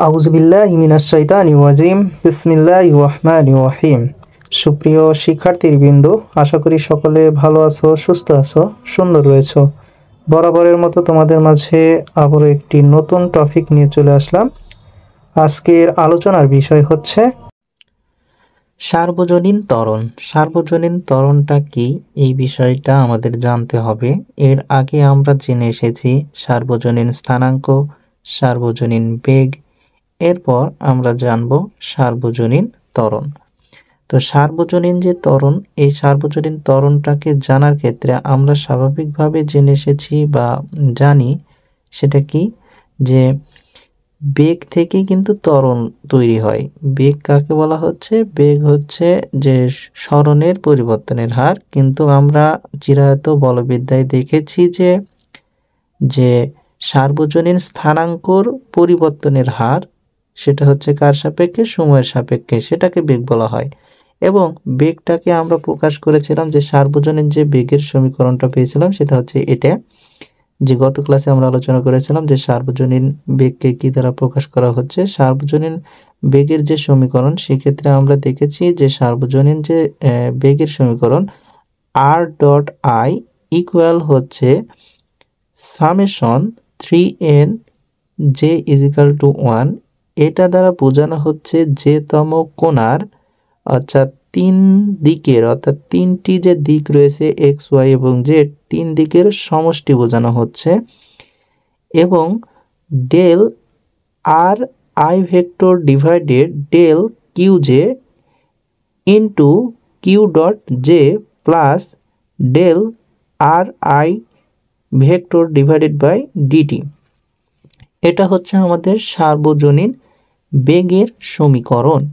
আউযুবিল্লাহি মিনাশ শাইতানির রাজিম বিসমিল্লাহির রহমানির রহিম। সুপ্রিয় শিক্ষার্থীবৃন্দ, আশা করি সকলে ভালো আছো, সুস্থ আছো, সুন্দর রয়েছো। বরাবরের মতো তোমাদের মাঝে আবারও একটি নতুন টপিক নিয়ে চলে আসলাম। আজকের আলোচনার বিষয় হচ্ছে সার্বজনীন ত্বরণ। সার্বজনীন ত্বরণটা কি, এই বিষয়টা আমাদের জানতে হবে। এর আগে আমরা জেনে এসেছি সার্বজনীন স্থানাঙ্ক, সার্বজনীন বেগ। এরপর আমরা জানব সার্বজনীন ত্বরণ। তো সার্বজনীন যে ত্বরণ, এই সার্বজনীন ত্বরণটাকে জানার ক্ষেত্রে আমরা স্বাভাবিকভাবে জেনে এসেছি বা জানি সেটা কি, যে বেগ থেকে কিন্তু ত্বরণ তৈরি হয়। বেগ কাকে বলা হচ্ছে? বেগ হচ্ছে যে সরণের পরিবর্তনের হার। কিন্তু আমরা চিরায়ত বলবিদ্যায় দেখেছি যে সার্বজনীন স্থানাঙ্কর পরিবর্তনের হার, সেটা হচ্ছে কার সাপেক্ষে? সময়ের সাপেক্ষে, সেটাকে বেগ বলা হয়। এবং বেগটাকে আমরা প্রকাশ করেছিলাম যে সার্বজনীন যে বেগের সমীকরণটা পেয়েছিলাম সেটা হচ্ছে এটা, যে গত ক্লাসে আমরা আলোচনা করেছিলাম যে সার্বজনীন বেগকে কি দ্বারা প্রকাশ করা হচ্ছে। সার্বজনীন বেগের যে সমীকরণ, সেক্ষেত্রে আমরা দেখেছি যে সার্বজনীন যে বেগের সমীকরণ আর ডট আই ইকুয়াল হচ্ছে summation 3n J is equal to 1। এটা দ্বারা বোঝানো হচ্ছে যে তম কোণার, অর্থাৎ তিন দিকের, অর্থাৎ তিনটি যে দিক রয়েছে এক্স ওয়াই এবং জেড, তিন দিকের সমষ্টি বোঝানো হচ্ছে। এবং del R I vector divided del Q J into Q dot J plus del R I vector divided by DT. এটা হচ্ছে আমাদের সার্বজনীন বেগের সমীকরণ।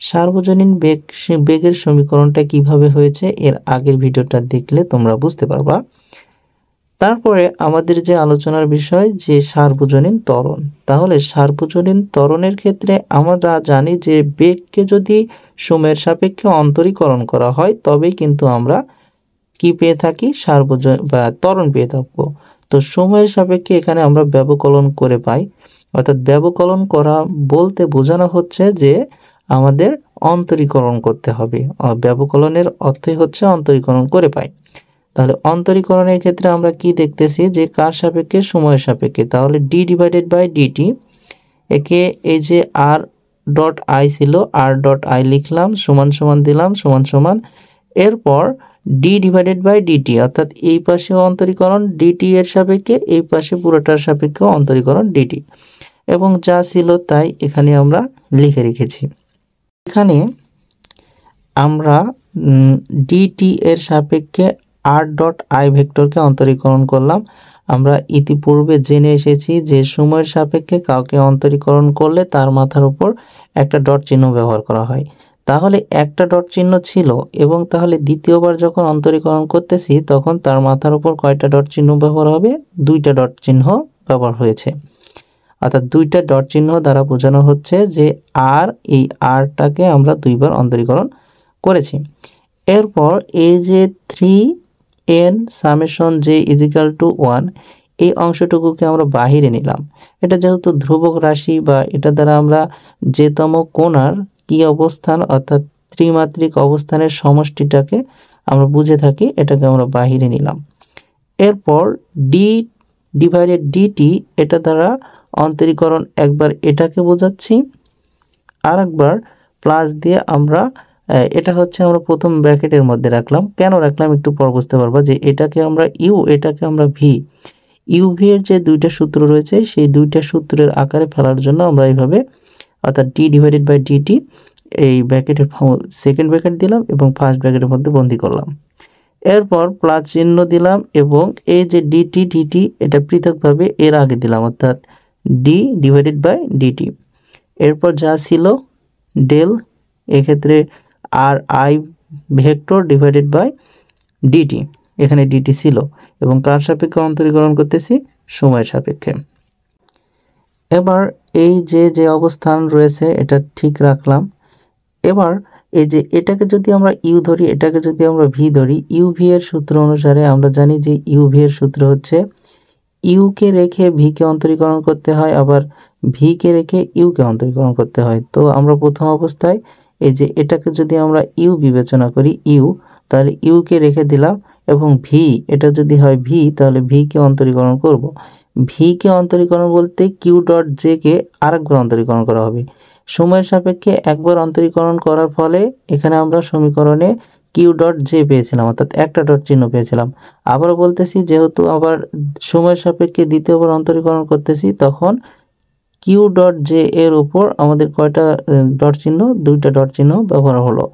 সার্বজনীন বেগের সমীকরণটা কিভাবে হয়েছে এর আগের ভিডিওটা দেখলে তোমরা বুঝতে পারবা। তারপরে আমাদের যে আলোচনার বিষয় যে সার্বজনীন ত্বরণ। তাহলে সার্বজনীন ত্বরণের ক্ষেত্রে আমরা জানি যে বেগকে যদি সময়ের সাপেক্ষে অন্তরীকরণ করা হয় তবেই কিন্তু আমরা কি পেয়ে থাকি? সার্বজনীন বা ত্বরণ পেয়ে থাকবো। তো সময়ের সাপেক্ষে এখানে আমরা ব্যবকলন করে পাই, অর্থাৎ ব্যবকলন করা বলতে বোঝানো হচ্ছে যে আমাদের অন্তরীকরণ করতে হবে। ব্যবকলনের অর্থই হচ্ছে অন্তরীকরণ করে পাই। তাহলে অন্তরীকরণের ক্ষেত্রে আমরা কি দেখতেছি যে কার সাপেক্ষে? সময়ের সাপেক্ষে। তাহলে ডি ডিভাইডেড বাই ডিটি, একে এই যে আর ডট আই ছিল, আর ডট আই লিখলাম, সমান সমান দিলাম, সমান সমান, এরপর ডি ডিভাইডেড বাই ডিটি, অর্থাৎ এই পাশে অন্তরীকরণ ডিটি এর সাপেক্ষে, এই পাশে পুরোটার সাপেক্ষে অন্তরীকরণ ডিটি, এবং যা ছিল তাই এখানে আমরা লিখে রেখেছি। এখানে আমরা ডিটি এর সাপেক্ষে আর ডট আই ভেক্টরকে অন্তরীকরণ করলাম। আমরা ইতিপূর্বে জেনে এসেছি যে সময়ের সাপেক্ষে কাউকে অন্তরীকরণ করলে তার মাথার উপর একটা ডট চিহ্ন ব্যবহার করা হয়। তাহলে একটা ডট চিহ্ন ছিল, এবং তাহলে দ্বিতীয়বার যখন অন্তরীকরণ করতেছি তখন তার মাথার উপর কয়টা ডট চিহ্ন ব্যবহার হবে? দুইটা ডট চিহ্ন ব্যবহার হয়েছে। অর্থাৎ দুইটা ডট চিহ্ন দ্বারা বোঝানো হচ্ছে যে আর, এই আরটাকে আমরা দুইবার অন্তরীকরণ করেছি। এরপর এই যে 3n summation J is equal to 1, এই অংশটুকুকে আমরা বাহিরে নিলাম। এটা যেহেতু ধ্রুবক রাশি, বা এটা দ্বারা আমরা যেতম কোণার কি অবস্থান, অর্থাৎ ত্রিমাত্রিক অবস্থানের সমষ্টিটাকে আমরা বুঝে থাকি, এটাকে আমরা বাহিরে নিলাম। এরপর ডি ডিভাইডেড ডিটি, এটা দ্বারা অন্তরীকরণ একবার এটাকে বোঝাচ্ছি, আর একবার প্লাস দিয়ে আমরা এটা হচ্ছে আমরা প্রথম ব্র্যাকেটের মধ্যে রাখলাম। কেন রাখলাম একটু পর বুঝতে পারবা, যে এটাকে আমরা ইউ, এটাকে আমরা ভি, ইউভি এর যে দুইটা সূত্র রয়েছে সেই দুইটা সূত্রের আকারে ফেলার জন্য আমরা এইভাবে, অর্থাৎ ডি ডিভাইডেড বাই ডিটি, এই ব্র্যাকেটের সেকেন্ড ব্র্যাকেট দিলাম এবং ফার্স্ট ব্র্যাকেটের মধ্যে বন্দি করলাম। এরপর প্লাস চিহ্ন দিলাম, এবং এই যে ডিটি এটা পৃথকভাবে এর আগে দিলাম, অর্থাৎ ডি ডিভাইডেড বাই ডিটি। এরপর যা ছিল ডেল, এক্ষেত্রে আর I vector divided by DT, এখানে ডিটি ছিল, এবং কার সাপেক্ষে অন্তরীকরণ করতেছি? সময়ের সাপেক্ষে। এবার এই যে অবস্থান রয়েছে এটা ঠিক রাখলাম। এবার এই যে এটাকে যদি আমরা ইউ ধরি, এটাকে যদি আমরা ভি ধরি, ইউভি এর সূত্র অনুসারে আমরা জানি যে ইউভি এর সূত্র হচ্ছে ইউকে রেখে ভিকে অন্তরীকরণ করতে হয়, আবার ভি কে রেখে ইউ কে অন্তরীকরণ করতে হয়। তো আমরা প্রথম অবস্থায় এই যে এটাকে যদি আমরা ইউ বিবেচনা করি ইউ, তাহলে ইউ কে রেখে দিলাম এবং ভি, এটা যদি হয় ভি তাহলে ভি কে অন্তরীকরণ করব। ভি কে অন্তরীকরণ বলতে কিউ ডট জে কে আরেকবার অন্তরীকরণ করা হবে। সময়ের সাপেক্ষে একবার অন্তরীকরণ করার ফলে এখানে আমরা সমীকরণে কিউ ডট জে পেয়েছিলাম, অর্থাৎ একটা ডট চিহ্ন পেয়েছিলাম। আবারও বলতেছি, যেহেতু আবার সময়ের সাপেক্ষে দ্বিতীয়বার অন্তরীকরণ করতেছি, তখন কিউ ডট জে এর উপর আমাদের কয়টা ডট চিহ্ন, দুইটা ডট চিহ্ন ব্যবহার হলো।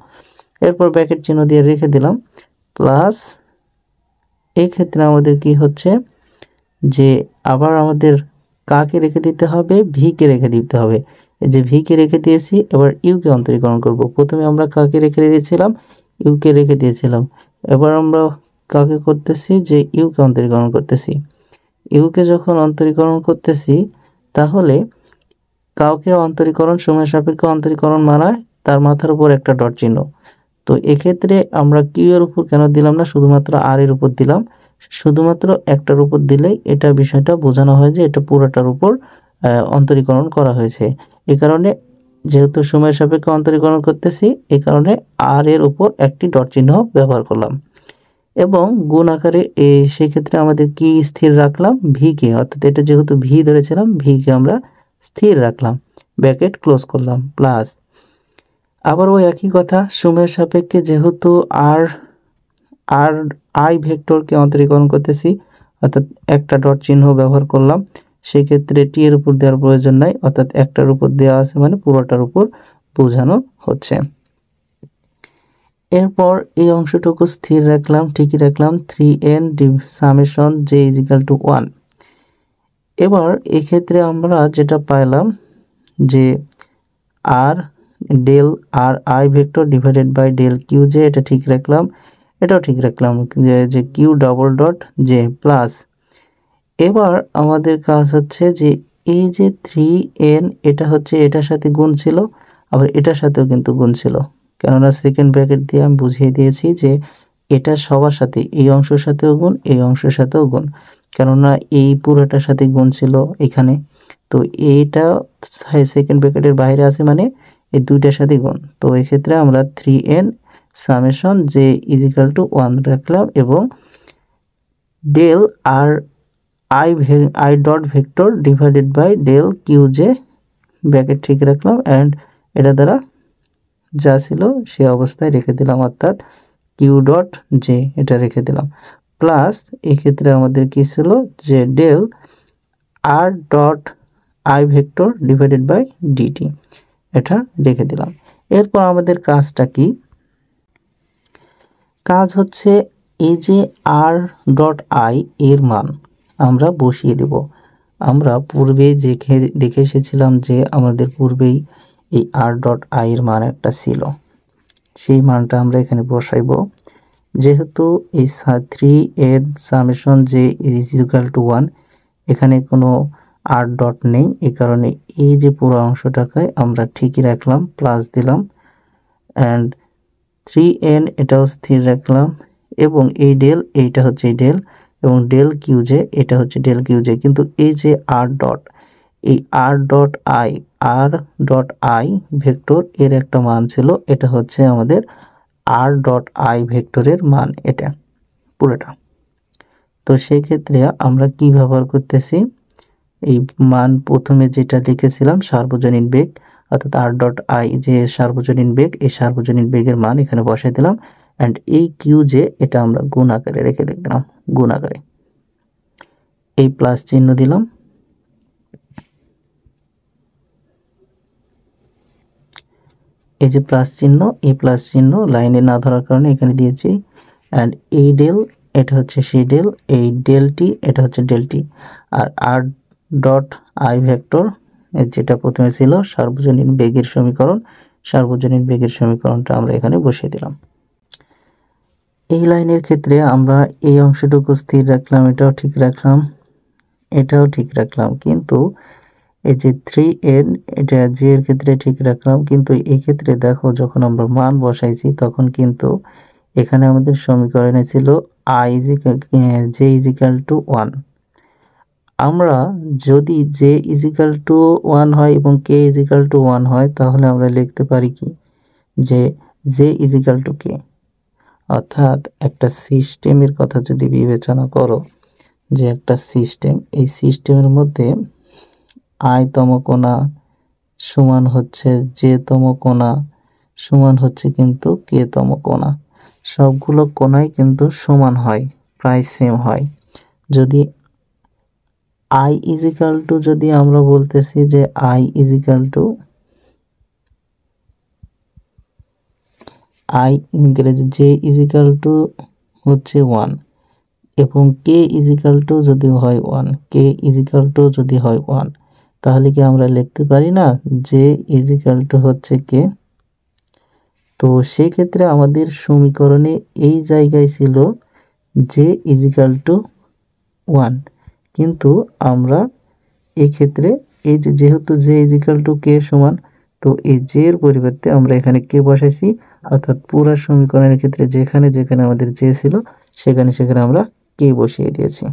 এরপর ব্র্যাকেট চিহ্ন দিয়ে রেখে দিলাম প্লাস, এক্ষেত্রে আমাদের কি হচ্ছে যে আবার আমাদের কাকে রেখে দিতে হবে, ভি কে রেখে দিতে হবে। এই যে ভি কে রেখে দিয়েছি, এবার ইউ কে অন্তরীকরণ করব। প্রথমে আমরা কাকে রেখে দিয়েছিলাম, ইউ কে রেখে দিয়েছিলাম। এবার আমরা কাকে করতেছি, যে ইউ কে অন্তরীকরণ করতেছি। ইউ কে যখন অন্তরীকরণ করতেছি, তাহলে কাউকে অন্তরীকরণ সময় সাপেক্ষে অন্তরীকরণ মানায় তার মাথার উপর একটা ডট চিহ্ন। তো এক্ষেত্রে আমরা কিউ এর উপর কেন দিলাম না, শুধুমাত্র আর এর উপর দিলাম। শুধুমাত্র একটার উপর দিলেই এটা বিষয়টা বোঝানো হয় যে এটা পুরোটার উপর অন্তরীকরণ করা হয়েছে। এই কারণে, যেহেতু সময়ের সাপেক্ষে অন্তরীকরণ করতেছি, এই কারণে আর এর উপর একটি ডট চিহ্ন ব্যবহার করলাম এবং গুণ আকারে সেক্ষেত্রে আমাদের কি স্থির রাখলাম, ভি কে, অর্থাৎ এটা যেহেতু ভি ধরেছিলাম, ভি কে আমরা স্থির রাখলাম, ব্র্যাকেট ক্লোজ করলাম প্লাস, আবার ওই একই কথা, সময়ের সাপেক্ষে যেহেতু আর আর আই ভেক্টরকে অন্তরীকরণ করতেছি, অর্থাৎ একটা ডট চিহ্ন ব্যবহার করলাম, সেক্ষেত্রে টি এর উপর দেওয়ার প্রয়োজন নাই, অর্থাৎ একটার উপর দেওয়া আছে মানে পুরোটার উপর বোঝানো হচ্ছে। এরপর এই অংশটুকু স্থির রাখলাম, ঠিকই রাখলাম, 3n summation J is equal to 1। এবার এক্ষেত্রে আমরা যেটা পাইলাম যে আর del R I vector divided by del Q J, এটা ঠিক রাখলাম, এটাও ঠিক রাখলাম যে Q double dot J plus. এবার আমাদের কাজ হচ্ছে যে এই যে 3n, এটা হচ্ছে এটার সাথে গুণ ছিল, আবার এটার সাথেও কিন্তু গুণ ছিল, কেননা সেকেন্ড ব্র্যাকেট দিয়ে আমি বুঝিয়ে দিয়েছি যে এটা সবার সাথে, এই অংশের সাথেও গুণ, এই অংশের সাথেও গুণ, কেননা এই পুরোটার সাথে গুণ ছিল এখানে। তো এইটা সেকেন্ড ব্র্যাকেটের বাইরে আছে মানে এই দুইটার সাথে গুণ। তো এক্ষেত্রে আমরা 3n summation J is equal to 1 রাখলাম এবং del R i dot vector divided by del Q j, bracket ঠিক রাখলাম, অ্যান্ড এটা দ্বারা যা ছিল সে অবস্থায় রেখে দিলাম, অর্থাৎ কিউ ডট জে এটা রেখে দিলাম প্লাস, এক্ষেত্রে আমাদের কি ছিল যে del r dot i vector divided by DT, এটা রেখে দিলাম। এরপর আমাদের কাজটা কি, কাজ হচ্ছে এই যে আর ডট আই এর মান আমরা বসিয়ে দেব। আমরা পূর্বে দেখে এসেছিলাম যে আমাদের পূর্বেই এই আর ডট আই এর মান একটা ছিল, সেই মানটা আমরা এখানে বসাইব। যেহেতু এই 3n summation J is equal to 1, এখানে কোনো আর ডট নেই, এই কারণে এই যে পুরো অংশটাকে আমরা ঠিকই রাখলাম, প্লাস দিলাম, অ্যান্ড 3n এটাও স্থির রাখলাম এবং এই ডেল, এইটা হচ্ছে এই ডেল, এবং ডেল কিউজে এটা হচ্ছে ডেল কিউজে। কিন্তু এই যে আর ডট, এই আর ডট আই ভেক্টর এর একটা মান ছিল, এটা হচ্ছে আমাদের আর ডট আই ভেক্টরের মান, এটা পুরোটা। তো সেই ক্ষেত্রে আমরা কি ব্যবহার করতেছি, এই মান প্রথমে যেটা লিখেছিলাম সার্বজনীন বেগ, অর্থাৎ আর ডট আই যে সার্বজনীন বেগ, এই সার্বজনীন বেগের মান এখানে বসাই দিলাম, অ্যান্ড এই কিউ যে এটা আমরা গুণ আকারে রেখে দিলাম, গুণ আকারে এই প্লাস চিহ্ন দিলাম, এই যে প্লাস চিহ্ন, এই প্লাস চিহ্ন লাইনে না ধরার কারণে এখানে দিয়েছি, অ্যান্ড এই ডেল এটা হচ্ছে সেই ডেল, এই ডেলটি এটা হচ্ছে ডেলটি, আর আর ডট আই ভেক্টর যেটা প্রথমে ছিল সার্বজনীন বেগের সমীকরণ, সার্বজনীন বেগের সমীকরণটা আমরা এখানে বসিয়ে দিলাম। এই লাইনের ক্ষেত্রে আমরা এই অংশটুকু স্থির রাখলাম, এটাও ঠিক রাখলাম, এটাও ঠিক রাখলাম, কিন্তু এই যে 3n এটা জে এর ক্ষেত্রে ঠিক রাখলাম, কিন্তু এই ক্ষেত্রে দেখো যখন আমরা মান বসাইছি তখন কিন্তু এখানে আমাদের সমীকরণে ছিল জে ইজ ইকাল টু 1, আমরা যদি জে ইজিক্যাল টু 1 হয় এবং কে ইজিক্যাল টু 1 হয়, তাহলে আমরা লিখতে পারি কি যে জে ইজিক্যাল টু কে। অর্থাৎ একটা সিস্টেমের কথা যদি বিবেচনা করো, যে একটা সিস্টেম, এই সিস্টেমের মধ্যে আই-তম কোণা সমান হচ্ছে জে-তম কোণা সমান হচ্ছে কিন্তু কে-তম কোণা। সবগুলো কোণাই কিন্তু সমান হয়, প্রায় সেম হয়। যদি আই ইজিক্যাল টু, যদি আমরা বলতেছি যে i is equal to i increase j is equal to হচ্ছে 1 এবং কে ইজিক্যাল টু যদি হয় 1, কে ইজিক্যাল টু যদি হয় 1, তাহলে কি আমরা লিখতে পারি না জে ইজিক্যাল টু হচ্ছে কে? তো সেই ক্ষেত্রে আমাদের সমীকরণে এই জায়গায় ছিল জে ইজিক্যাল টু 1, কিন্তু আমরা এক্ষেত্রে এই যে যেহেতু জে ইজিক্যাল টু কে সমান, তো এই জে এর পরিবর্তে আমরা এখানে কে বসাইছি, অর্থাৎ পুরো সমীকরণের ক্ষেত্রে যেখানে যেখানে আমাদের জে ছিল সেখানে সেখানে আমরা কে বসিয়ে দিয়েছি।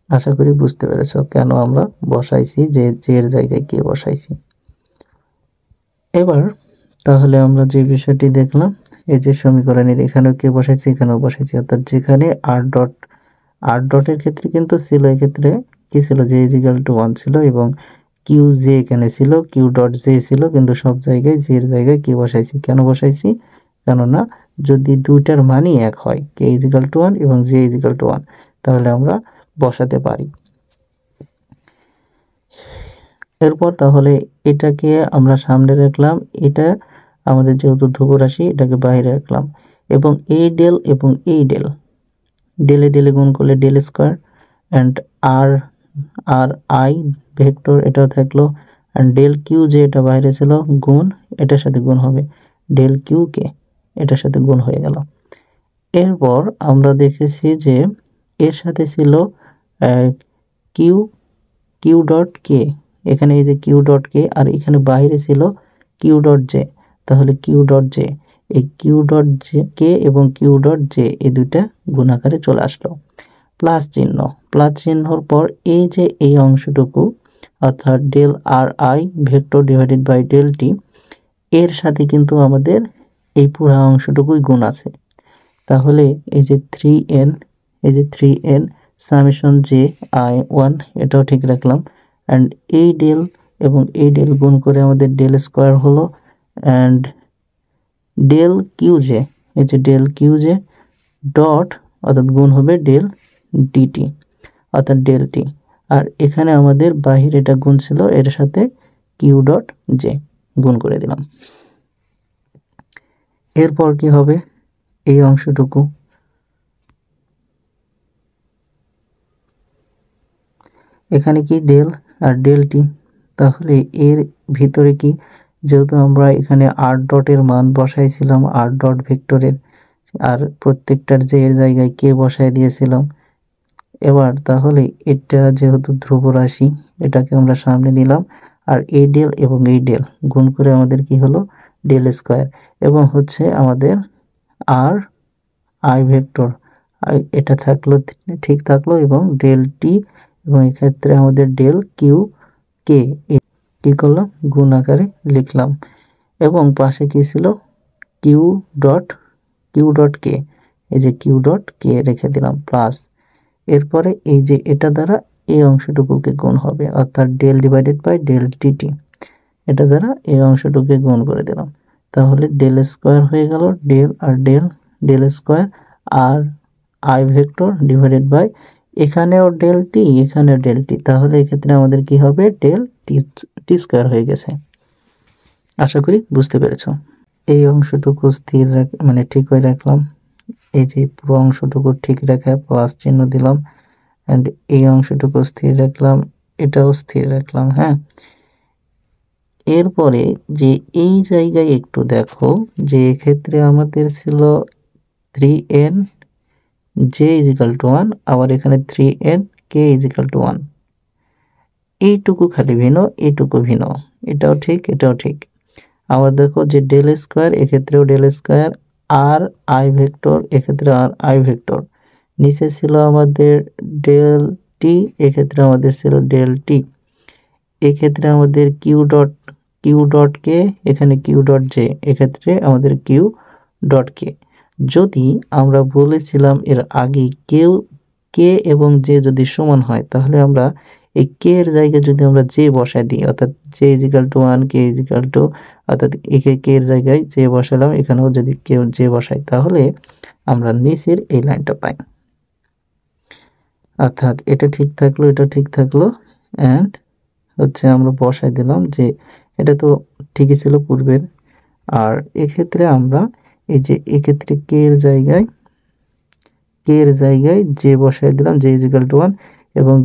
আশা করি বুঝতে পেরেছো কেন আমরা বসাইছি যে জে এর জায়গায় কে বসাইছি। এবার তাহলে আমরা যে বিষয়টি দেখলাম, এই যে সমীকরণের এখানেও কে বসাইছি, এখানেও বসাইছি, অর্থাৎ যেখানে আর ডটের ক্ষেত্রে কিন্তু ছিল, এক্ষেত্রে কি ছিল জে ইজিক্যাল টু 1 ছিল এবং কিউ জে এখানে ছিল, কিউ ডট জে ছিল, কিন্তু সব জায়গায় জে এর জায়গায় কে বসাইছি। কেন বসাইছি? কেননা যদি দুইটার মানই এক হয়, কে ইজিক্যাল টু 1 এবং জে ইজিক্যাল টু 1, তাহলে আমরা বসাতে পারি। এরপর তাহলে এটাকে আমরা সামনে রাখলাম, এটা আমাদের যেহেতু ধ্রুব রাশি, এটাকে বাইরে রাখলাম এবং এই ডেল এবং এই ডেল, ডেলে ডেলে গুণ করলে ডেল স্কোয়ার অ্যান্ড আর আর আই ভেক্টর এটাও থাকলো, অ্যান্ড ডেল কিউ যে এটা বাইরে ছিল গুণ এটার সাথে গুণ হবে ডেল কিউ কে, এটার সাথে গুণ হয়ে গেল। এরপর আমরা দেখেছি যে এর সাথে ছিল কিউ কিউ ডট কে, এখানে এই যে কিউ ডট কে, আর এখানে বাইরে ছিল কিউ ডট জে, তাহলে কিউ ডট জে, এই কিউ ডট জে কে এবং কিউ ডট জে এই দুইটা গুণ আকারে চলে আসলো। প্লাস চিহ্ন, প্লাস চিহ্নর পর এই যে এই অংশটুকু, অর্থাৎ del R I vector divided by del t, এর সাথে কিন্তু আমাদের এই পুরো অংশটুকুই গুণ আছে। তাহলে এই যে 3n, এই যে 3n সামেশন জে আই 1, এটাও ঠিক রাখলাম, অ্যান্ড এই ডেল এবং এই ডেল গুণ করে আমাদের ডেল স্কোয়ার হলো, অ্যান্ড ডেল কিউ জে, এই যে ডেল কিউ জে ডট, অর্থাৎ গুণ হবে ডেল ডিটি, অর্থাৎ ডেল টি, আর এখানে আমাদের বাহির এটা গুণ ছিল, এর সাথে কিউ ডট জে গুণ করে দিলাম। এরপর কি হবে, এই অংশটুকু, এখানে কি ডেল আর ডেল টি, তাহলে এর ভিতরে কি, যেহেতু আমরা এখানে আর ডটের মান বসাইছিলাম, আর ডট ভেক্টরের, আর প্রত্যেকটার যে এর জায়গায় কে বসাই দিয়েছিলাম, এবার তাহলে এটা যেহেতু ধ্রুব রাশি, এটাকে আমরা সামনে নিলাম, আর এই ডেল এবং এই ডেল গুণ করে আমাদের কি হলো ডেল স্কোয়ার, এবং হচ্ছে আমাদের আর আই ভেক্টর এটা থাকলো, ঠিক থাকলো, এবং ডেল টি, এবং এক্ষেত্রে আমাদের ডেল কিউ কে কি করলাম গুণ আকারে লিখলাম, এবং পাশে কি ছিল কিউ ডট কে, এই যে কিউ ডট কে রেখে দিলাম প্লাস, এরপরে এই যে এটা দ্বারা এই অংশটুকুকে গুণ হবে, অর্থাৎ del divided by del t t, এটা দ্বারা এই অংশটুকুকে গুণ করে দিলাম, তাহলে ডেল স্কোয়ার হয়ে গেল, del r del, del square r I vector divided by, এখানেও ডেল টি এখানেও ডেল টি, তাহলে এক্ষেত্রে আমাদের কি হবে ডেল টি স্কোয়ার হয়ে গেছে। আশা করি বুঝতে পেরেছো। এই অংশটুকু স্থির মানে ঠিক হয়ে রাখলাম, এই যে পুরো অংশটুকু ঠিক রেখে প্লাস চিহ্ন দিলাম, অ্যান্ড এই অংশটুকু স্থির রাখলাম, এটাও স্থির রাখলাম। হ্যাঁ, এরপরে যে এই জায়গায় একটু দেখো যে এক্ষেত্রে আমাদের ছিল 3n জে ইজিক্যাল টু 1, আবার এখানে 3n কে ইজিক্যাল টু 1, এইটুকু খালি ভিন্ন, এইটুকু ভিন্ন, এটাও ঠিক এটাও ঠিক। আবার দেখো যে ডেল স্কোয়ার, এক্ষেত্রেও del square, r I vector, এক্ষেত্রে আর আই ভেক্টর, নিচে ছিল আমাদের ডেল টি, এক্ষেত্রে আমাদের ছিল ডেল টি। এক্ষেত্রে আমাদের কিউ ডট কে, এখানে কিউ ডট জে, এক্ষেত্রে আমাদের কিউ ডট কে। যদি আমরা বলেছিলাম এর আগে কে এবং জে যদি সমান হয়, তাহলে আমরা এই কে এর জায়গায় যদি আমরা জে বসাই দিই, অর্থাৎ J is equal to 1, K is equal two, অর্থাৎ কে এর জায়গায় জে বসালাম, এখানেও যদি কেউ জে বসাই, তাহলে আমরা নিচের এই লাইনটা পাই। অর্থাৎ এটা ঠিক থাকলো, এটা ঠিক থাকলো, অ্যান্ড হচ্ছে আমরা বসাই দিলাম যে এটা তো ঠিকই ছিল পূর্বের। আর এক্ষেত্রে আমরা এই যে এক্ষেত্রে কে এর জায়গায় জে বসাই দিলাম, জে ইজিক্যাল টু 1, এবং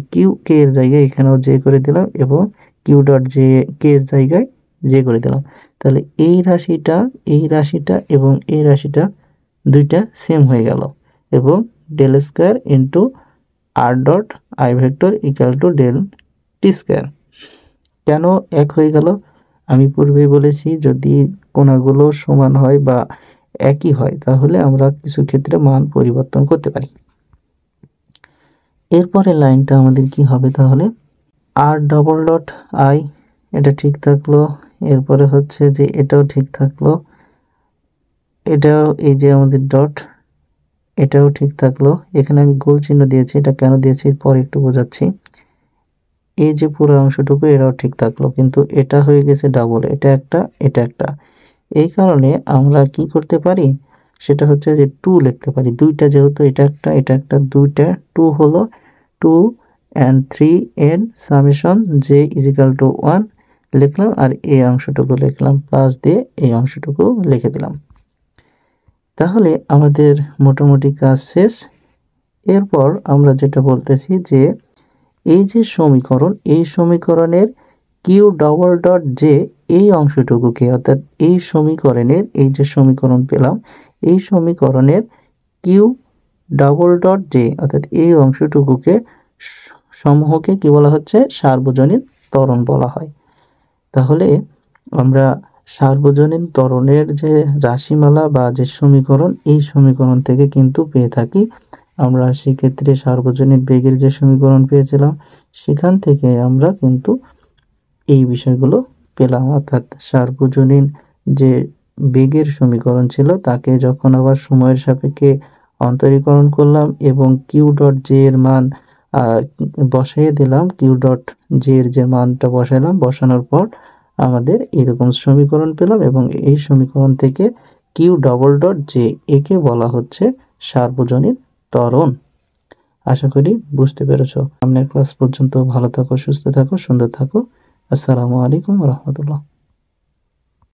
কে এর জায়গায় এখানেও জে করে দিলাম, এবং কিউ ডট জে কে এর জায়গায় জে করে দিলাম। তাহলে এই রাশিটা এবং এই রাশিটা দুইটা সেম হয়ে গেল, এবং del square into r dot i vector equal to del t square. কেন এক হয়ে গেল? আমি পূর্বেই বলেছি, যদি কোণাগুলো সমান হয় বা একই হয়, তাহলে আমরা কিছু ক্ষেত্রে মান পরিবর্তন করতে পারি। এরপরে লাইনটা আমাদের কি হবে তাহলে? আর ডবল ডট আই, এটা ঠিক থাকলো। এরপরে হচ্ছে যে এটাও ঠিক থাকলো, এটাও এই যে আমাদের ডট, এটাও ঠিক থাকলো। এখানে আমি গোল চিহ্ন দিয়েছি, এটা কেন দিয়েছি পরে একটু বোঝাচ্ছি। এই যে পুরো অংশটুকু এটাও ঠিক থাকলো, কিন্তু এটা হয়ে গেছে ডাবল, এটা একটা। এই কারণে আমরা কি করতে পারি, সেটা হচ্ছে যে 2 লিখতে পারি। দুইটা যেহেতু এটা একটা, দুইটা 2 হলো 2 and 3 এর সামেশন জে ইজিক্যাল টু 1 লিখলাম, আর এই অংশটুকু লিখলাম প্লাস দিয়ে এই অংশটুকু লিখে দিলাম। তাহলে আমাদের মোটামুটি কাজ শেষ। এরপর আমরা যেটা বলতেছি যে এই যে সমীকরণ, এই সমীকরণের কিউ ডবল ডট জে এই অংশটুকুকে, অর্থাৎ এই সমীকরণের এই যে সমীকরণ পেলাম, এই সমীকরণের কিউ ডবল ডট জে অর্থাৎ এই অংশটুকুকে সমূহকে কি বলা হচ্ছে? সার্বজনীন ত্বরণ বলা হয়। তাহলে আমরা সার্বজনীন ত্বরণের যে রাশিমালা বা যে সমীকরণ, এই সমীকরণ থেকে কিন্তু পেয়ে থাকি। আমরা সেক্ষেত্রে সার্বজনীন বেগের যে সমীকরণ পেয়েছিলাম, সেখান থেকে আমরা কিন্তু এই বিষয়গুলো পেলাম। অর্থাৎ সার্বজনীন যে বেগের সমীকরণ ছিল, তাকে যখন আবার সময়ের সাপেক্ষে অন্তরীকরণ করলাম এবং কিউ ডট জে এর মান বসাইয়ে দিলাম, কিউ ডট জে এর যে মানটা বসালাম, বসানোর পর আমাদের এরকম সমীকরণ পেলাম, এবং এই সমীকরণ থেকে কিউ ডবল ডট জে একে বলা হচ্ছে সার্বজনীন ত্বরণ। আশা করি বুঝতে পেরেছ। সামনের ক্লাস পর্যন্ত ভালো থাকো, সুস্থ থাকো, সুন্দর থাকো। আসসালামু আলাইকুম রহমতুল্লাহ।